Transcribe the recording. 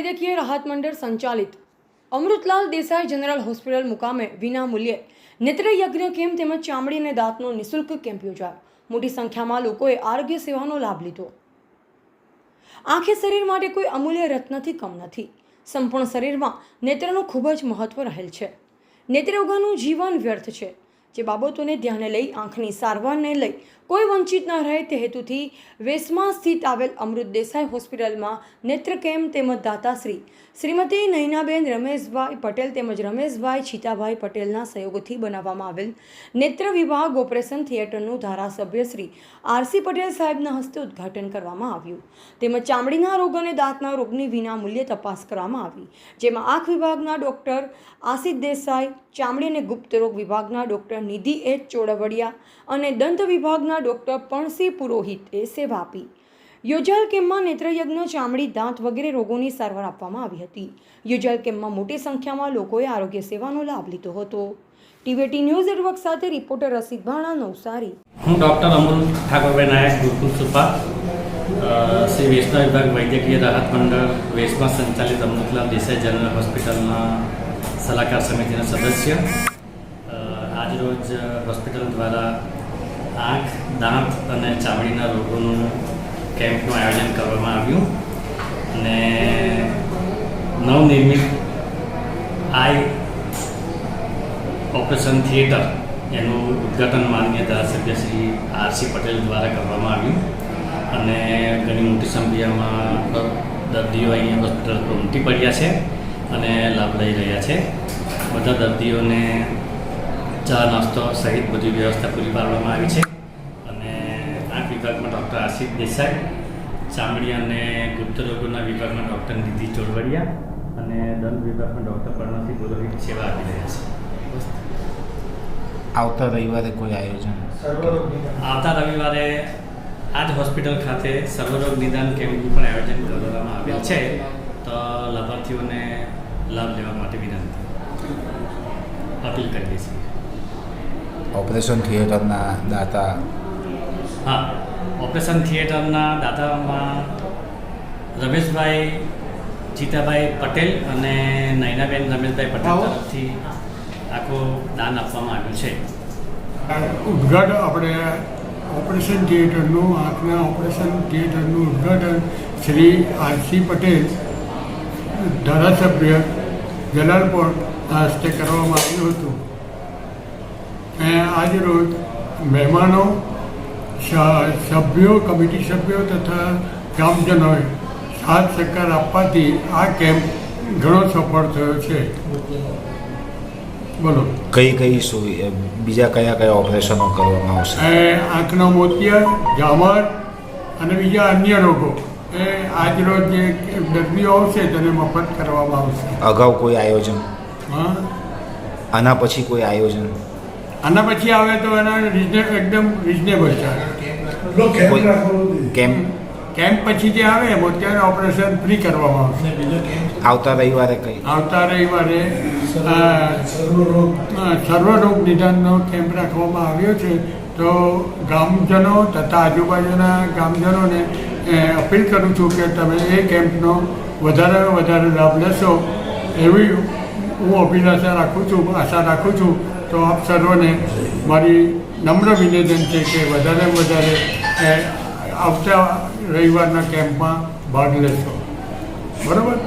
વૈદ્યકીય રાહત મંડળ સંચાલિત અમૃતલાલ દેસાઈ જનરલ હોસ્પિટલ મુકામે વિનામૂલ્યે નેત્રયજ્ઞ કેમ્પ તેમજ ચામડી અને દાંતનો નિઃશુલ્ક કેમ્પ યોજાયો. મોટી સંખ્યામાં લોકોએ આરોગ્ય સેવાનો લાભ લીધો. આંખે શરીર માટે કોઈ અમૂલ્ય રત્નથી કમ નથી. સંપૂર્ણ શરીરમાં નેત્રનું ખૂબ જ મહત્વ રહેલ છે. નેત્ર વગરનું જીવન વ્યર્થ છે. જે બાબતોને ધ્યાને લઈ આંખની સારવારને લઈ કોઈ વંચિત ન રહે તે હેતુથી વેસમાં સ્થિત આવેલ અમૃત દેસાઈ હોસ્પિટલમાં નેત્ર કેમ્પ તેમજ દાતાશ્રી શ્રીમતી નયનાબેન રમેશભાઈ પટેલ તેમજ રમેશભાઈ છીતાભાઈ પટેલના સહયોગથી બનાવવામાં આવેલ નેત્ર વિભાગ ઓપરેશન થિયેટરનું ધારાસભ્ય શ્રી આરસી પટેલ સાહેબના હસ્તે ઉદ્ઘાટન કરવામાં આવ્યું. તેમજ ચામડીના રોગ અને દાંતના રોગની વિનામૂલ્યે તપાસ કરવામાં આવી, જેમાં આંખ વિભાગના ડૉક્ટર આશિષ દેસાઈ, ચામડી અને ગુપ્ત રોગ વિભાગના ડૉક્ટર નિધિ એચ ચોડવડિયા અને દંત વિભાગના ડૉક્ટર પણસી પુરોહિતે સેવા આપી. યોજાયેલ કેમ્પમાં નેત્રયજ્ઞ, ચામડી, દાંત વગેરે રોગોની સારવાર આપવામાં આવી હતી. યોજાયેલ કેમ્પમાં મોટી સંખ્યામાં લોકોએ આરોગ્ય સેવાનો લાભ લીધો હતો. ટીવીટી ન્યૂઝ નેટવર્ક સાથે રિપોર્ટર રસિક ભાણા, નવસારી. હું ડૉક્ટર અમુલ ઠાકોરભાઈ નાયક, ગુરુકુલ સુપા, શ્રી વેસના વિભાગ વૈદ્યકીય રાહત મંડળ વેસમાં સંચાલિત અમૃતલાલ દેસાઈ જનરલ હોસ્પિટલના સલાહકાર સમિતિના સદસ્ય. આજરોજ હોસ્પિટલ દ્વારા આંખ, દાંત અને ચામડીના રોગોનું કેમ્પનું આયોજન કરવામાં આવ્યું અને નવનિર્મિત આઈ ઓપરેશન થિયેટર એનું ઉદ્ઘાટન માનનીય ધારાસભ્ય શ્રી આરસી પટેલ દ્વારા કરવામાં આવ્યું અને ઘણી મોટી સંખ્યામાં દર્દીઓ અહીંયા હોસ્પિટલ પર ઉમટી પડ્યા છે અને લાભ લઈ રહ્યા છે. બધા દર્દીઓને ચા નાસ્તો સહિત બધી વ્યવસ્થા પૂરી પાડવામાં આવી છે અને આંખ વિભાગમાં ડૉક્ટર આશિષ દેસાઈ, ચામડી અને ગુપ્ત રોગોના વિભાગમાં ડૉક્ટર નિધિ ચોડવડિયા અને દંત વિભાગમાં ડૉક્ટર પણસી પુરોહિત સેવા આપી રહ્યા છે. આવતા રવિવારે કોઈ આયોજન? આવતા રવિવારે આ જ હોસ્પિટલ ખાતે સર્વરોગ નિદાન કેમ્પનું પણ આયોજન કરવામાં આવેલ છે, તો લાભાર્થીઓને લાભ લેવા માટે વિનંતી અપીલ કરીએ છીએ. ઓપરેશન થિયેટરના દાતા? હા, ઓપરેશન થિયેટરના દાતામાં રમેશભાઈ છીતાભાઈ પટેલ અને નયનાબેન રમેશભાઈ પટેલ તરફથી આખું દાન આપવામાં આવ્યું છે. ઉદ્ઘાટન આપણે ઓપરેશન થિયેટરનું, આંખના ઓપરેશન થિયેટરનું ઉદ્ઘાટન શ્રી આરસી પટેલ ધારાસભ્ય જલાલપોર હસ્તે કરવામાં આવ્યું હતું. આજ રોજ મહેમાનો, સભ્યો, કમિટી સભ્યો તથા ગામજનોએ સાથ સહકાર આપવાથી આ કેમ્પ ઘણો સફળ થયો છે. બોલો, બીજા કયા ઓપરેશનો કરવામાં આવશે? આંખનો મોતિયા, ઝામર અને બીજા અન્ય રોગો એ આજ રોજ જે દર્દીઓ આવશે તેને મફત કરવામાં આવશે. અગાઉ કોઈ આયોજન? હા, આના પછી કોઈ આયોજન? આના પછી આવે તો એના એકદમ રિઝનેબલ છે. કેમ્પ પછી જે આવે મોતિયાનું ઓપરેશન ફ્રી કરવામાં આવશે. આવતા રવિવારે કઈ? આવતા રવિવારે સર્વરોગ નિદાનનો કેમ્પ રાખવામાં આવ્યો છે. તો ગામજનો તથા આજુબાજુના ગામજનોને અપીલ કરું છું કે તમે એ કેમ્પનો વધારે લાભ લેશો એવી હું અભિલાષા રાખું છું, આશા રાખું છું. તો આપ સર્વને મારી નમ્ર નિવેદન છે કે વધારે આવતા રવિવારના કેમ્પમાં ભાગ લેશો. બરાબર?